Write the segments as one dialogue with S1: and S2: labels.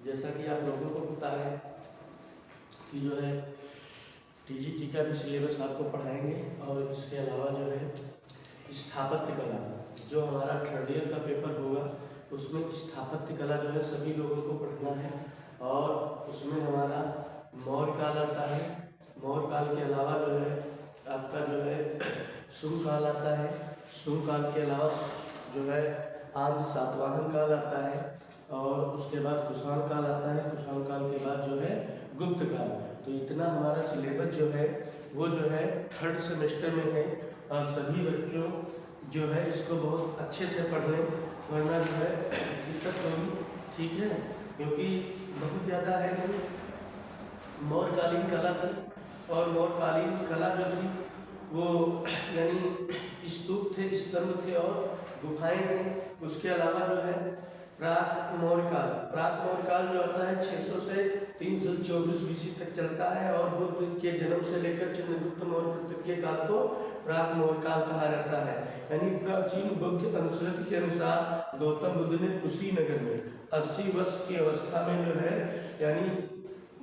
S1: जैसा कि आप लोगों को पता है कि जो है टीजीटी का भी सिलेबस आपको पढ़ाएंगे, और इसके अलावा जो है स्थापत्य कला जो हमारा थर्ड ईयर का पेपर होगा उसमें स्थापत्य कला जो है सभी लोगों को पढ़ना है। और उसमें हमारा मौर्य काल आता है, मौर्य काल के अलावा जो है आपका जो है शुंग काल आता है, शुंग काल के अलावा जो है आद्य सातवाहन काल आता है, और उसके बाद कुषाण काल आता है, कुषाण काल के बाद जो है गुप्त काल। तो इतना हमारा सिलेबस जो है वो जो है थर्ड सेमेस्टर में है, और सभी बच्चों जो है इसको बहुत अच्छे से पढ़ लें, वरना जो है दिक्कत होगी, ठीक है। क्योंकि बहुत ज़्यादा है कि मौर्यकालीन कला थी, और मौर्यकालीन कला जो थी वो यानी स्तूप थे, स्तंभ थे और गुफाएं थे। उसके अलावा जो है प्राक मौर्य काल जो आता है 600 से 324 BC तक चलता है, और बुद्ध के जन्म से लेकर चंद्रगुप्त मौर्य तक के काल को प्राक मौर्य काल कहा जाता है। यानी प्राचीन बौद्ध अनुश्रुति के अनुसार गौतम बुद्ध ने कुशीनगर में 80 वर्ष की अवस्था में जो है यानी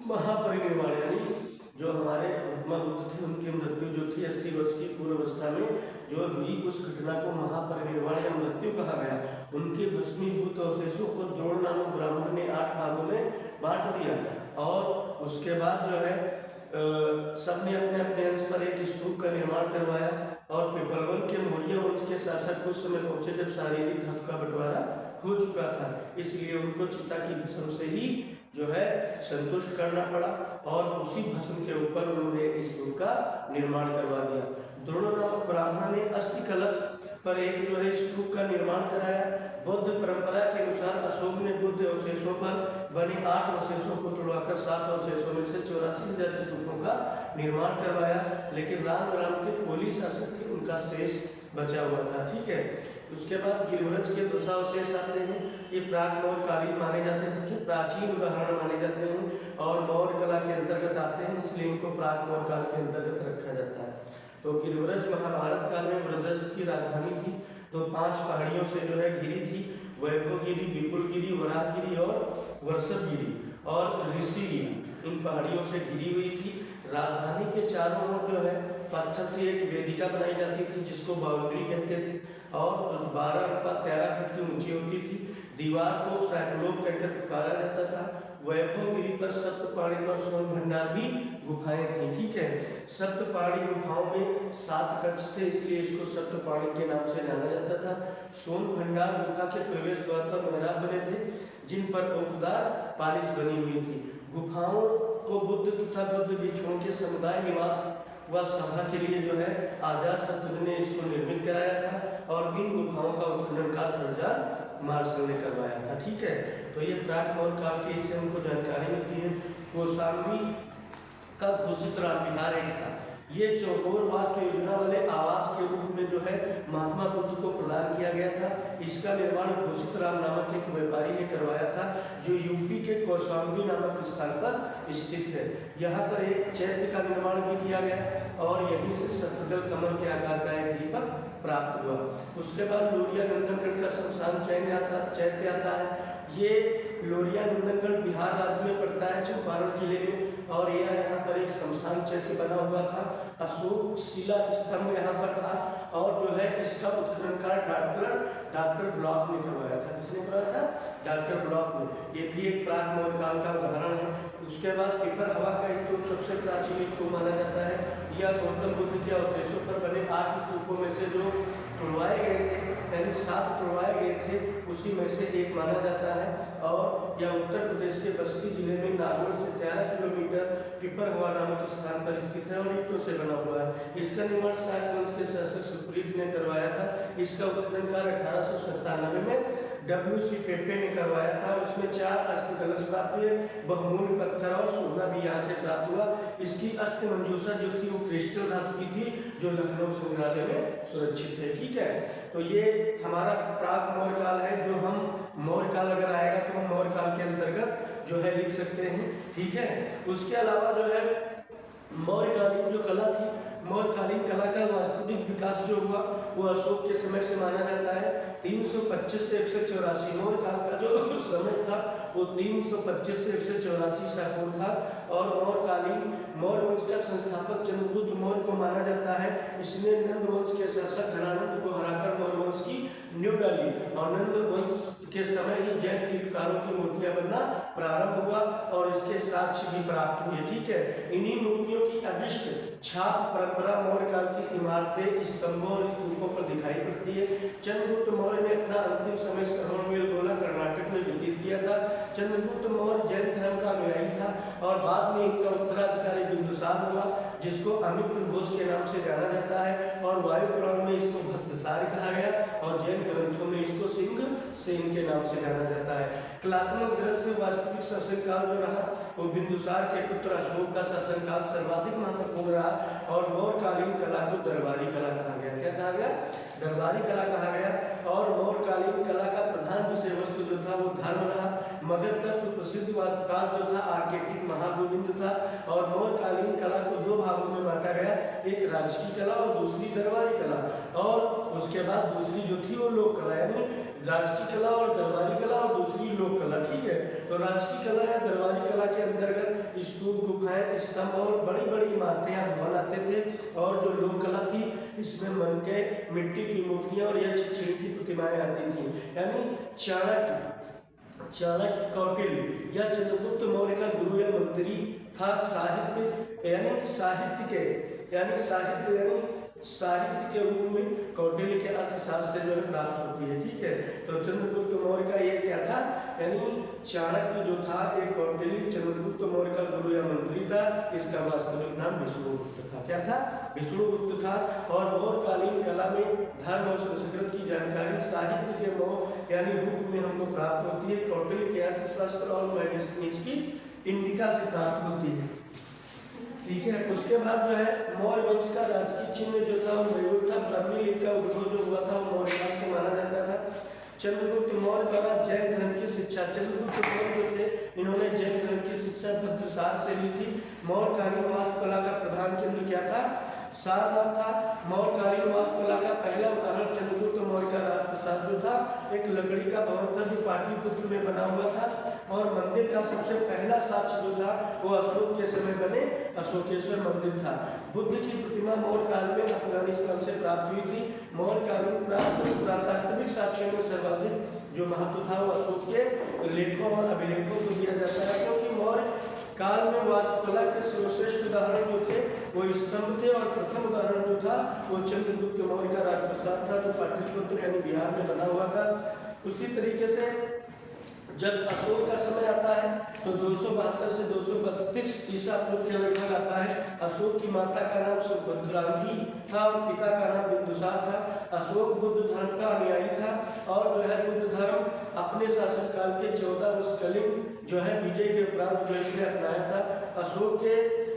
S1: महापरिनिर्वाण, यानी जो हमारे महात्मा बुद्ध थे उनकी मृत्यु जो थी 80 वर्ष की पूर्व अवस्था में जो हुई, उस घटना को महापरिनिर्वाण या मृत्यु कहा गया। उनके भस्मीभूत अवशेषों को द्रोण नामक ब्राह्मण ने 8 भागों में बांट दिया, और उसके बाद जो है सबने अपने अपने अंश पर एक स्तूप का निर्माण करवाया, और पिपलवन के मौर्य वंश के शासक उस समय पहुंचे जब शारीरिक धन का बंटवारा हो चुका था, इसलिए उनको चिता की भस्म से ही जो है संतुष्ट करना पड़ा, और उसी भस्म के ऊपर उन्होंने इस स्तूप का निर्माण करवा दिया। द्रोण नामक ब्राह्मण ने अस्थि कलश पर एक जो है स्तूप का निर्माण कराया। बौद्ध परंपरा के अनुसार अशोक ने बुद्ध अवशेषों पर बने 8 अवशेषों को तोड़वाकर 7 अवशेषों में से 84,000 स्तूपों का निर्माण करवाया, लेकिन राम के कोली शासक थे उनका शेष बचा हुआ था, ठीक है। उसके बाद गिरिव्रज के दूसरावशेष आते हैं, ये प्राग मौर्यकालीन माने जाते हैं, सबसे प्राचीन उदाहरण माने जाते हैं, और मौर्य कला के अंतर्गत आते हैं, इसलिए इनको प्राग मौर्य काल के अंतर्गत रखा जाता है। तो गिरिव्रज महाभारत काल में ब्रजरस की राजधानी थी, तो 5 पहाड़ियों से जो है घिरी थी, वैभवगिरी, विपुलगिरी, वराहगिरी और वर्षभगिरी और ऋषिगिरी, इन पहाड़ियों से घिरी हुई थी। राजधानी के चारों ओर जो है पत्थर से एक वेदिका बनाई जाती थी जिसको बाउंड्री कहते थे, और 12-13 फीट की ऊंची होती थी। दीवार को साइक्लोप कहकर पुकारा जाता था। वैभवगिरी पर सप्तपाणी और सोन भंडार भी गुफाएं थी, ठीक है। सप्तपाणी गुफाओं में 7 कक्ष थे, इसलिए इसको सप्तपाणी के नाम से जाना जाता था। सोन भंडार गुफा के प्रवेश द्वार पर मेहराब बने थे जिन पर ओकदार पालिश बनी हुई थी। गुफाओं को बुद्ध तथा बुद्ध भिक्षुओं के समुदाय निवास व सभा के लिए जो है अजातशत्रु ने इसको निर्मित कराया था, और इन गुफाओं का उत्खनन का सर्जन मार्शल ने करवाया था, ठीक है। तो ये प्राग मौर्य काल की इससे हमको जानकारी मिलती है। कौशाम्बी का घोषित राम विहार एक था, ये चौकोर वास्तु योजना वाले आवास के रूप में जो है महात्मा बुद्ध को प्रदान किया गया था। इसका निर्माण घोषित राम नामक एक व्यापारी ने करवाया था, जो यूपी के कौशाम्बी नामक स्थान पर स्थित है। यहाँ पर एक चैत्य का निर्माण भी किया गया, और यहीं से सप्तदल कमल के आकार का एक दीपक प्राप्त हुआ। उसके बाद लोरिया नंदनगढ़ का शमशान चैत्य आता है। ये लोरिया नंदनगढ़ बिहार राज्य में पड़ता है, चंपारण जिले में, और यह यहाँ पर एक शमशान चैत्य बना हुआ था। अशोक शिला स्तंभ यहाँ पर था, और जो है इसका उत्खनन कार्य डॉक्टर ब्लॉक ने करवाया था। किसने करवाया था? डॉक्टर ब्लॉक ने। ये भी एक प्राग मौर्य काल का उदाहरण है। उसके बाद पीपर हवा का स्तूप सबसे प्राचीन स्तूप माना जाता है। यह गौतम बुद्ध के अवशेषों पर बने 8 स्तूपों में से जो तोड़वाए गए थे, यानी 7 तोड़वाए गए थे, उसी में से एक माना जाता है। और यह उत्तर प्रदेश के बस्ती जिले में नागौर से 13 किलोमीटर पीपर हवा नामक स्थान पर स्थित है, और ईंटों से बना हुआ है। इसका निर्माण शाक वंश के शासक सुग्रीव ने करवाया था। इसका उत्खनन कार्य 1897 में WC पेपे ने करवाया था। उसमें 4 अस्थि कलश प्राप्त हुए, बहुमूल्य पत्थर और सोना भी यहाँ से प्राप्त हुआ। इसकी अस्थि मंजूषा जो थी वो क्रिस्टल धातु की थी, जो लखनऊ संग्रहालय में सुरक्षित है, ठीक है। तो ये हमारा प्राग मौर्य काल है, जो हम मौर्य काल अगर आएगा तो हम मौर्य काल के अंतर्गत जो है लिख सकते हैं, ठीक है। उसके अलावा जो है मौर्यकालीन जो कला थी, मौर्यकालीन कला का वास्तविक विकास जो हुआ वो अशोक के समय से माना जाता है। 325 से 184 मौर्य काल का जो समय था था वो 325 से 184 ईसा पूर्व था। और मौर्य वंश का संस्थापक चंद्रगुप्त मौर्य को माना जाता है। इसने नंद वंश के शासक धनानंद को हराकर मौर्य वंश की नींव डाली और नंद वंश के समय ही जैन तीर्थंकरों की मूर्तियां बनना प्रारंभ हुआ और इसके साक्ष्य भी प्राप्त हुए। ठीक है, इन्हीं मूर्तियों की अभिष्ट छाप परंपरा मौर्य काल की इमारतें, स्तंभों और स्तूपों पर दिखाई पड़ती है। चंद्रगुप्त मौर्य ने अपना अंतिम समय श्रवणबेलगोला कर्नाटक में व्यतीत किया था। चंद्रगुप्त मौर्य जैन धर्म का अनुयायी था और बाद में इनका उत्तराधिकारी बिंदुसार हुआ, जिसको अमित्र घोष के नाम से जाना जाता है। और वायु पुराण में इसको भक्तसार कहा गया और जैन ग्रंथों में इसको सिंह सेन के नाम से जाना जाता है। कलात्मक दृष्टि से वास्तविक शासनकाल जो रहा वो बिंदुसार के पुत्र अशोक का शासनकाल सर्वाधिक महत्वपूर्ण रहा और मौर्यकालीन कला को दरबारी कला कहा गया। क्या कहा गया? दरबारी कला कहा गया। और मौर्यकालीन कला का प्रधान विषय वस्तु जो था वो धर्म रहा। मगध का सुप्रसिद्ध वास्तुकार जो था आर्किटेक्ट महागोविंद था। और मौर्यकालीन कला को दो भागों में बांटा गया, एक राजकीय कला और दूसरी दरबारी कला। और उसके बाद दूसरी जो थी वो लोक कला, यानी राजकीय कला और दरबारी कला और दूसरी लोक कला। ठीक है, तो राजकीय कला या दरबारी कला के अंतर्गत स्तूप, गुफाएं, स्तंभ और बड़ी बड़ी इमारतें आप बनाते थे। और जो लोक कला थी इसमें मनके, मिट्टी की मूर्तियां और यक्ष की प्रतिमाएं आती थी। यानी चाणक्य, कौटिल्य या चंद्रगुप्त मौर्य का गुरु या मंत्री था। साहित्य के रूप में कौटिल्य के अर्थशास्त्र से जो है प्राप्त होती है। ठीक है, तो चंद्रगुप्त मौर्य का ये क्या था, यानी चाणक्य जो था एक कौटिल्य, चंद्रगुप्त मौर्य का गुरु या मंत्री था। इसका वास्तविक नाम विष्णुगुप्त था। क्या था? विष्णुगुप्त था। और मौर्यकालीन कला में धर्म और संस्कृत की जानकारी साहित्य के यानी रूप में हमको प्राप्त होती है। कौटिल्य के अर्थशास्त्र और मैगनीज की इंडिका से प्राप्त होती है। ठीक है, उसके बाद जो है मौर्य वंश का राजकीय चिन्ह जो था वो मयूर था। ब्राह्मी लिपि का उद्भव जो हुआ था वो मौर्य काल से माना जाता था। चंद्रगुप्त मौर्य द्वारा जैन धर्म की शिक्षा, चंद्रगुप्त मौर्य जो थे इन्होंने जैन धर्म की शिक्षा भद्रसार से ली थी। मौर्यकालीन वास्तुकला का प्रधान केंद्र क्या था? सारनाथ था। मौर्यकालीन वास्तुकला का पहला उदाहरण चंद्रगुप्त मौर्य का राजप्रासाद जो था एक लकड़ी का भवन था जो पाटलिपुत्र में बना हुआ था। और मंदिर का सबसे पहला साक्ष्य जो था वो अशोक के समय बने अशोकेश्वर मंदिर था। बुद्ध की प्रतिमा मौर्य काल में अफगानिस्तान से प्राप्त हुई थी। मौर्य काल में प्राप्त पुरातात्विक साक्ष्यों में सर्वाधिक जो महत्व था वो अशोक के लेखों और अभिलेखों को दिया जाता है, क्योंकि मौर्य काल में वास्तुकला के सर्वश्रेष्ठ उदाहरण जो थे वो स्तंभ थे। और प्रथम उदाहरण जो था वो चंद्रगुप्त मौर्य का राजप्रासाद था जो पाटलिपुत्र यानी बिहार में बना हुआ था। उसी तरीके से जब अशोक का समय आता है तो 272 से 232 ईसा पूर्व के लगभग आता है। अशोक की माता का नाम सुभद्रांगी था और पिता का नाम बिंदुसार था। अशोक बुद्ध धर्म का अनुयायी था और जो है बुद्ध धर्म अपने शासनकाल के 14 वर्ष कलिंग जो है विजय के उपरांत जो इसने अपनाया था। अशोक के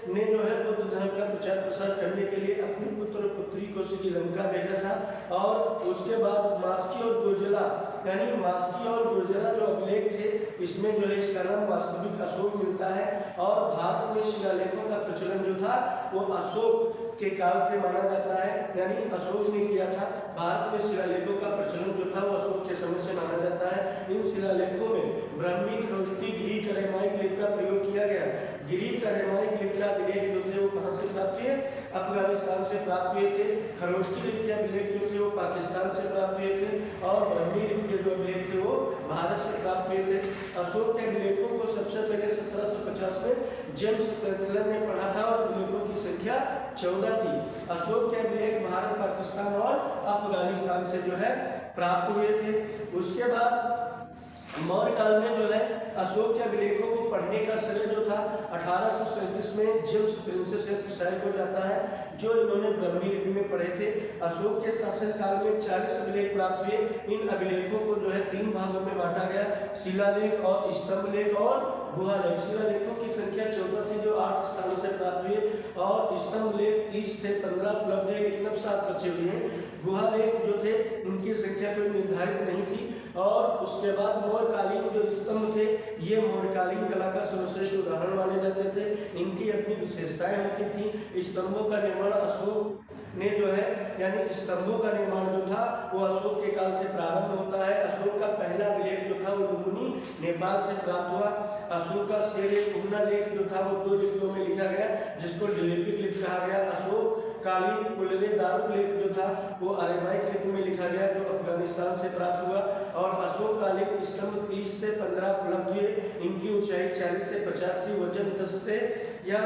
S1: ने जो है बुद्ध धर्म का प्रचार प्रसार करने के लिए अपनी पुत्र और पुत्री को श्रीलंका भेजा था। और उसके बाद मास्की और गुर्जरा यानी मास्की और गुर्जरा जो अभिलेख थे इसमें जो है इसका नाम वास्तविक अशोक मिलता है। और भारत में शिलालेखों का प्रचलन जो था वो अशोक के काल से माना जाता है, यानी अशोक ने किया था। भारत में शिलालेखों का प्रचलन जो था वो अशोक के समय से माना जाता है। इन शिलालेखों में ब्राह्मी, खरोष्टी, ग्रीक, अरेमाइक लिपि का प्रयोग किया गया। ग्रीक, अरेमाइक लिपि का अभिलेख जो थे वो कहाँ से प्राप्त हुए? अफगानिस्तान से प्राप्त हुए थे। खरोष्टी लिपि के अभिलेख जो थे वो पाकिस्तान से प्राप्त हुए थे। और ब्राह्मी लिपि के जो अभिलेख थे वो भारत से प्राप्त हुए थे। अशोक के अभिलेखों को सबसे पहले 1750 में जेम्स प्रेथलन ने पढ़ा था और अभिलेखों की संख्या 14 थी। अशोक के अभिलेख भारत, पाकिस्तान और अफगानिस्तान से जो है प्राप्त हुए थे। उसके बाद मौर्य काल में जो है अशोक के अभिलेखों को पढ़ने का श्रेय जो था 1837 में जेम्स प्रिंसेस एफ को जाता है जो इन्होंने ब्राह्मी लिपि में पढ़े थे। अशोक के शासनकाल में 40 अभिलेख प्राप्त हुए। इन अभिलेखों को जो है 3 भागों में बांटा गया, शिलालेख और स्तंभ लेख और गुहालेख। शिलालेखों की संख्या 14 से जो 8 स्थानों से प्राप्त हुए और स्तंभ लेख 30 से 15 उपलब्ध है, लेकिन अब 7 बचे हुए हैं। गुहालेख जो थे उनकी संख्या कोई निर्धारित नहीं थी और उसके बाद मौर्यकालीन जो स्तंभ थे ये मौर्यकालीन कला का सर्वश्रेष्ठ उदाहरण माने जाते थे। इनकी अपनी विशेषताएं होती थी। स्तंभों का निर्माण अशोक ने जो है यानी स्तंभों का निर्माण जो था वो अशोक के काल से प्रारंभ होता है। अशोक का पहला अभिलेख जो था वो लुम्बिनी नेपाल से प्राप्त हुआ। अशोक का शेर लेख जो था वो 2 लिपियों में लिखा गया जिसको लिपिक लिपि कहा गया। अशोक कालीन कुल्ले दारू लेख जो था वो अरेमाइक लिपि में लिखा गया जो अफगानिस्तान से प्राप्त हुआ। और अशोक कालीन स्तंभ 30 से 15 उपलब्ध हुए। इनकी ऊंचाई 40 से 50 थी। वजन 10 से या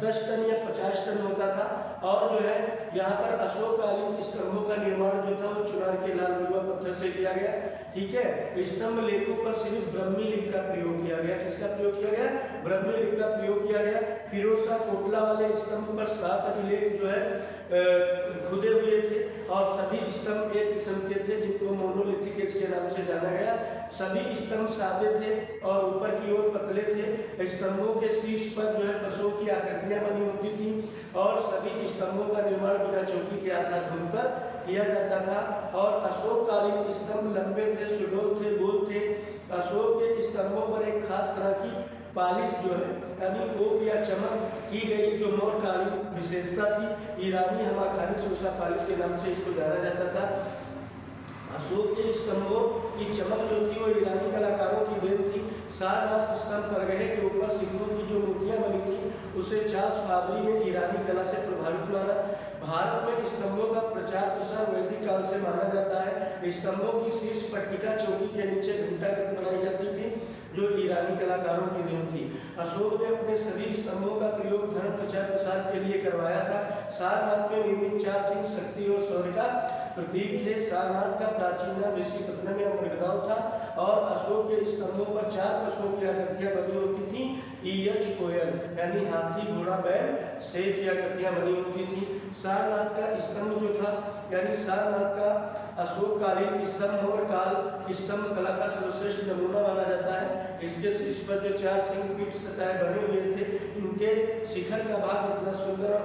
S1: 10 टन या 50 टन होता था। और जो है यहाँ पर अशोककालीन स्तंभों का निर्माण जो था वो चुनार के लाल बलुआ पत्थर से किया गया। ठीक है, स्तंभ लेखों पर सिर्फ ब्रह्मी लिपि का प्रयोग किया गया। किसका प्रयोग किया गया? ब्रह्मी लिपि का प्रयोग किया गया। फिरोज शाह कोटला वाले स्तंभ पर 7 अभिलेख जो है खुदे हुए थे और सभी स्तंभ एक किस्म के थे जिनको मोनोलिथिक एज के नाम से जाना गया। सभी स्तंभ सादे थे और ऊपर की ओर पतले थे। स्तंभों के शीर्ष पर जो है पशुओं की आकृतियां बनी होती थी और सभी स्तंभों का निर्माण बिना चौकी के आधारभूमि पर किया जाता था। और अशोककालीन स्तंभ लंबे थे, सुडौल थे, गोल थे। अशोक के स्तंभों पर एक खास तरह की पालिश जो है यानी ओप या चमक की गई जो मौर्यकालीन विशेषता थी। ईरानी हमाखानी सोसा पालिश के नाम से इसको जाना जाता था। अशोक के स्तंभों की चमक जो थी वो ईरानी कलाकारों की देन थी। सारनाथ स्तंभ परगणे के ऊपर सिंहों की जो मूर्तियां बनी थी उसे चार्ल्स फाबरी ने ईरानी कला से प्रभावित माना। भारत में स्तंभों का प्रचार प्रसार वैदिक काल से माना जाता है। स्तंभों की शीर्ष पट्टिका चौकी के नीचे घंटाकृत बनाई जाती थी जो ईरानी कलाकारों की देन थी। अशोक ने अपने सभी स्तंभों का प्रयोग धर्म प्रचार प्रसार के लिए करवाया था। सारनाथ में निर्मित 4 सिंह शक्ति और शौर्य का प्रतीक थे। सारनाथ का प्राचीन नाम ऋषिपत्तनम या मृगनाव था और अशोक के स्तंभों पर 4 पशुओं की आकृतियां बनी होती थी। ईयच कोयल यानी हाथी, घोड़ा, बैल, शेर की आकृतियां बनी होती थी। सारनाथ का स्तंभ जो था यानी सारनाथ का अशोककालीन स्तंभ मौर्यकाल स्तंभ कला का सर्वश्रेष्ठ नमूना माना जाता है। इसके शीर्ष पर जो 4 सिंह पीठ सतह बने हुए थे इनके शिखर का भाग इतना सुंदर और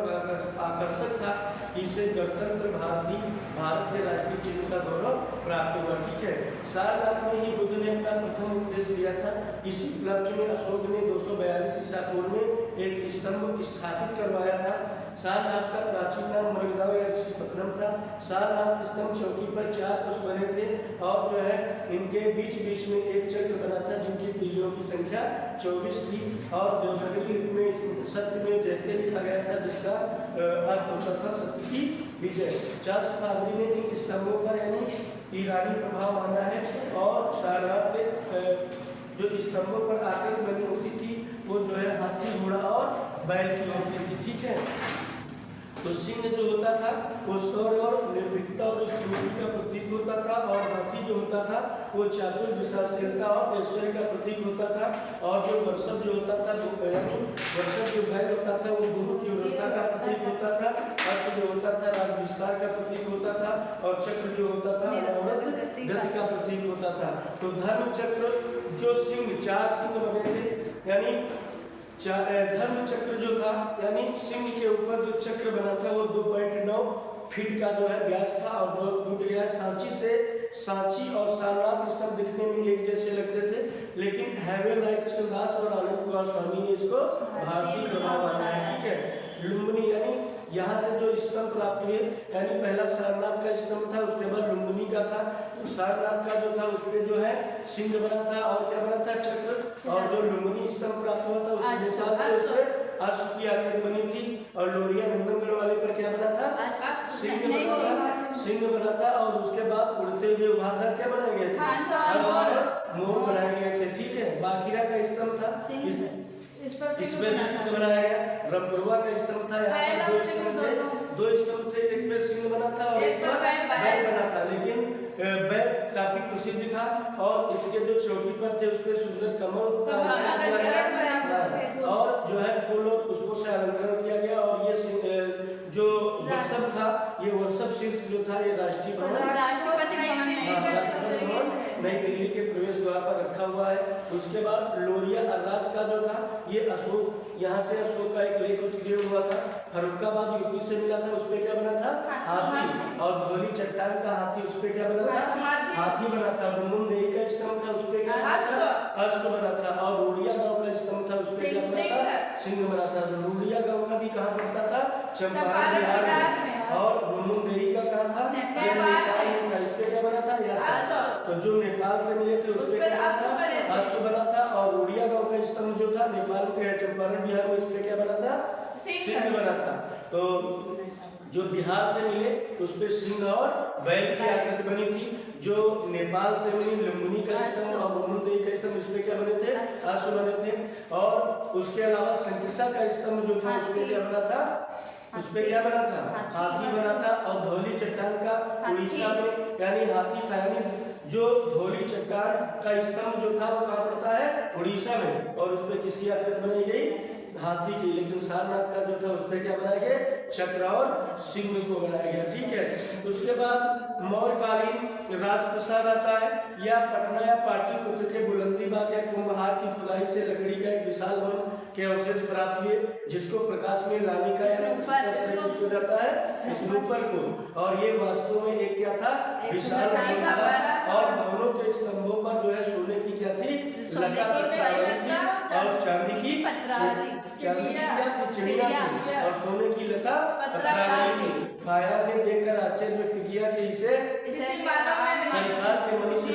S1: आकर्षक था कि इसे गणतंत्र भारत के राष्ट्रीय चिन्ह का गौरव प्राप्त हुआ। ठीक है, सारनाथ में ही बुद्ध ने अपना प्रथम उपदेश दिया था। इसी उपलक्ष्य में अशोक ने 242 ईसा पूर्व में एक स्तंभ स्थापित करवाया था। सारनाथ का प्राचीन नाम मृगनाव या ऋषिपत्तनम था। सारनाथ स्तंभ चौकी पर 4 पुष्प बने थे और जो है इनके बीच बीच में एक चक्र बना था जिनकी तीलियों की संख्या 24 थी। और देवनागरी लिपि में सत्य में जयते लिखा गया था जिसका अर्थ होता था सत्य की विजय। चार्ल्स फाबरी ने इन स्तंभों पर यानी ईरानी प्रभाव माना है। और सारनाथ जो स्तंभों पर आकृति बनी होती थी वो जो है हाथी, घोड़ा और बैल की होती थी। ठीक है, तो सिंह जो होता था वो शौर्य और निर्भीकता और स्मृति का प्रतीक होता था और हाथी जो होता था वो चातुर, विशालशीलता और ऐश्वर्य का प्रतीक होता था। और जो वर्षभ जो होता था वो वर्षभ जो बैल होता था वो गुरु की व्यवस्था का प्रतीक होता था। अश्व जो होता था राज विस्तार का प्रतीक होता था और चक्र जो होता था गति का प्रतीक होता था। तो धर्म चक्र जो सिंह 4 सिंह बने थे यानी धर्म चक्र जो था यानी सिंह के ऊपर जो चक्र बना था वो 2.9 फीट का जो है व्यास था और जो टूट गया। सांची और सारनाथ स्तंभ दिखने में एक जैसे लगते थे लेकिन हैवे राय कृष्णदास और आनंद कुमार स्वामी ने इसको भारतीय प्रभाव माना है। ठीक है, लुम्बिनी यानी यहाँ से जो स्तंभ प्राप्त हुए यानी पहला सारनाथ का स्तंभ था उसके बाद लुम्बिनी का था। तो सारनाथ का जो था उसमें जो है सिंह बना था और क्या बना था चक्र। और जो लुम्बिनी स्तंभ प्राप्त हुआ था उसमें अश्व की आकृति बनी थी। और लोरिया नंदनगढ़ वाले पर क्या बना था? सिंह बना था। और उसके बाद उड़ते हुए उभारदार क्या बनाए गए थे? मोर बनाए गए थे। ठीक है, बाकीरा का स्तंभ था इसमें भी सिंह बनाया गया। रंगपुरवा का स्तंभ था, यहाँ पर 2 स्तंभ थे, एक पे सिंह बना था और एक पर बैल बना था। लेकिन बैल काफी प्रसिद्ध था और इसके जो चौकी पर थे उसपे सुंदर कमल और जो है फूल और पुष्पों से अलंकरण किया गया। और ये जो वर्षभ था ये वर्षभ शीर्ष जो था ये राष्ट्रपति भवन नई दिल्ली के प्रवेश द्वार पर रखा हुआ है। उसके बाद लोरिया अर्राज का जो था ये अशोक, यहाँ से अशोक का एक लेख उत्कीर्ण हुआ था। फर्रुखाबाद यूपी से मिला था, उसपे क्या बना था? हाथी। और धौली चट्टान का हाथी, उसपे क्या बना था? हाथी बना था। और मुंदेई का स्तंभ था, उसपे क्या बना था? अश्व बना था। और रोडिया गांव का स्तंभ था, उसपे क्या बना था? सिंह बना था। रोडिया गांव का भी कहाँ पड़ता था? चंपारण बिहार में। और मुंदेई का कहाँ था? नेपाल में था। इसपे क्या बना था? तो जो नेपाल से मिले थे उसपे क्या बना था? अश्व बना था। और रोडिया गांव का स्तंभ जो था नेपाल के चंपारण बिहार में, उसपे क्या बना था? सिंह बना था। तो जो बिहार से मिले उसपे सिंह और बैल की आकृति बनी थी। जो नेपाल से मिली लुम्बिनी का स्तंभ और मुंदेई का स्तंभ, इसपे क्या बने थे? अश्व बने थे। और उसके अलावा संकिसा का स्तंभ जो था उसपे क्या बना था? उसपे क्या बना था? हाथी बना था। और धौली चट्टान का उड़ीसा में यानी हाथी था, यानी जो धौली चट्टान का स्तंभ जो था वो कहाँ पड़ता है? उड़ीसा में। और उसपे किसकी आकृति बनाई गई? हाथी की। लेकिन सारनाथ का जो था उसपे क्या बनाया गया? चक्र और सिंह को बनाया गया। ठीक है। उसके बाद मौर्यकालीन राजप्रसाद आता है। यह पटना या पाटलिपुत्र के बुलंदीबाग या कुंभहार की खुदाई से लकड़ी का एक विशाल भवन के अवशेष प्राप्त हुए, जिसको प्रकाश में लाने का किसको जाता है? स्नूपर को। और ये वास्तव में एक क्या था? विशाल भवन था। और भवनों के स्तंभों पर जो है सोने की क्या थी? लता और चांदी की क्या थी? चिड़िया थी। और सोने की लता पतरावली थी। माया ने देखकर आश्चर्य व्यक्त किया कि इसे संसार के मनुष्य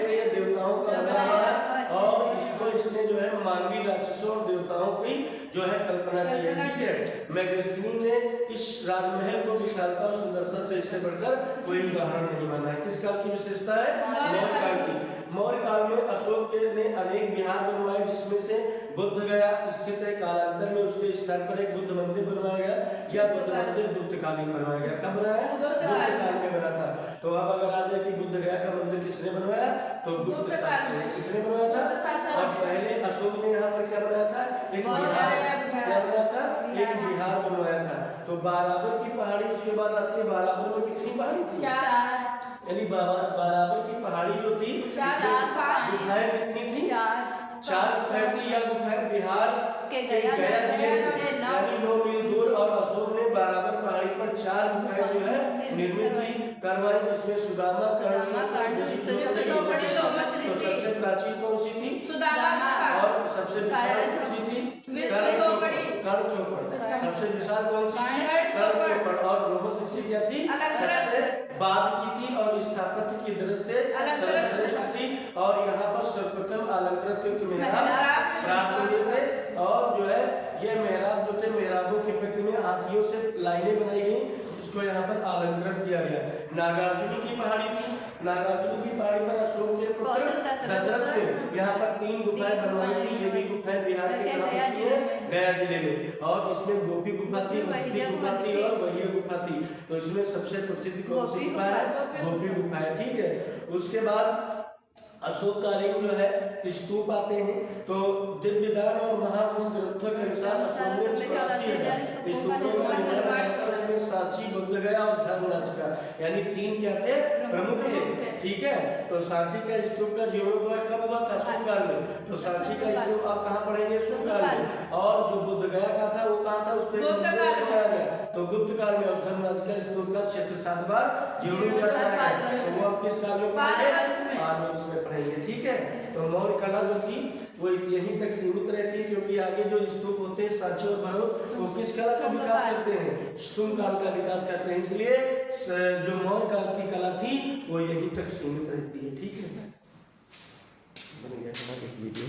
S1: ये देवताओं का बना हुआ है। और इसको इसने जो है मानवीय राक्षसों और देवताओं की जो है कल्पना की है। ठीक है। मैगस्थनी ने इस राजमहल को विशालता और सुंदरता से इससे बढ़कर कोई उदाहरण नहीं माना है। किस काल की विशेषता है? मौर्य काल की। मौर्य काल में अशोक ने अनेक विहार बनवाए, जिसमें से बुद्ध गया स्थित है। कालांतर में उसके स्थान पर एक बुद्ध मंदिर बनवाया गया। यह बुद्ध मंदिर गुप्तकालीन बनवाया गया। कब बनाया? बुद्ध काल में बना था। तो अब अगर आ जाए कि बुद्ध गया का मंदिर किसने बनवाया? तो गुप्त शासक ने। किसने बनवाया था? और पहले अशोक ने यहाँ पर क्या बनाया था? एक विहार। क्या बनाया था? एक विहार बनवाया था। तो बाराबर की पहाड़ी उसके बाद आती है। बाराबर में कितनी पहाड़ी थी? यानी बाराबर की पहाड़ी जो थी गुफाएं कितनी थी? 4 गुफाएं थी। यह गुफाएं बिहार के गया जिले से यानी 9 मील दूर। और अशोक ने बाराबर पहाड़ी पर 4 गुफाएं जो है निर्मित की करवाई, जिसमें सुदामा सबसे प्राचीन कौन सी थी? और सबसे विशाल कौन सी थी? कर्ण चौपड़। सबसे विशाल कौन सी थी? कर्ण चौपड़। और रोमस ऋषि क्या थी? सबसे बाद की थी और स्थापत्य की दृष्टि से सर्वश्रेष्ठ थी। और यहाँ पर सर्वप्रथम अलंकृत मेहराब प्राप्त हुए थे। और जो है ये मेहराब जो थे, मेहराबों के प्रति में हाथियों से लाइनें बनाई गई, इसको यहाँ पर अलंकृत किया गया। नागार्जुनी की पहाड़ी थी। नागार्जुनी की पहाड़ी पर अशोक के पुत्र दशरथ ने यहाँ पर 3 गुफाएं बनवाई थी। ये भी गुफाएं बिहार के गया जिले में। और इसमें गोपी गुफा थी, गुफा थी और वही गुफा थी। तो इसमें सबसे प्रसिद्ध कौन सी गुफा है? गोपी गुफा है। ठीक है। उसके बाद अशोककालीन जो है स्तूप आते हैं। तो दिव्यदान और महावंश ग्रंथों के अनुसार साची, बुद्ध गया और धर्मराज का, यानी 3 क्या थे? प्रमुख थे। ठीक है। तो सांची का स्तूप का जीर्णोद्धार कब हुआ था? अशोक काल में। तो सांची का स्तूप आप कहाँ पढ़ेंगे? अशोक काल में। और जो बुद्ध गया का था वो कहाँ था? उस पर बनाया गया तो गुप्त काल में। और धर्मराज का स्तूप का 6 से 7 बार जीर्णोद्धार कराया गया। तो वो आप किस काल में पढ़ेंगे? पालवंश में पढ़ेंगे। ठीक है। तो मौर्य कला जो थी वो यहीं तक सीमित रहती है, क्योंकि आगे जो स्तूप होते हैं सांची और भरत वो किस काल का विकास करते हैं? शुंग काल का विकास करते हैं। इसलिए जो मौर्य काल की कला थी वो यहीं तक सीमित रहती है। ठीक है। बन गया एक वीडियो।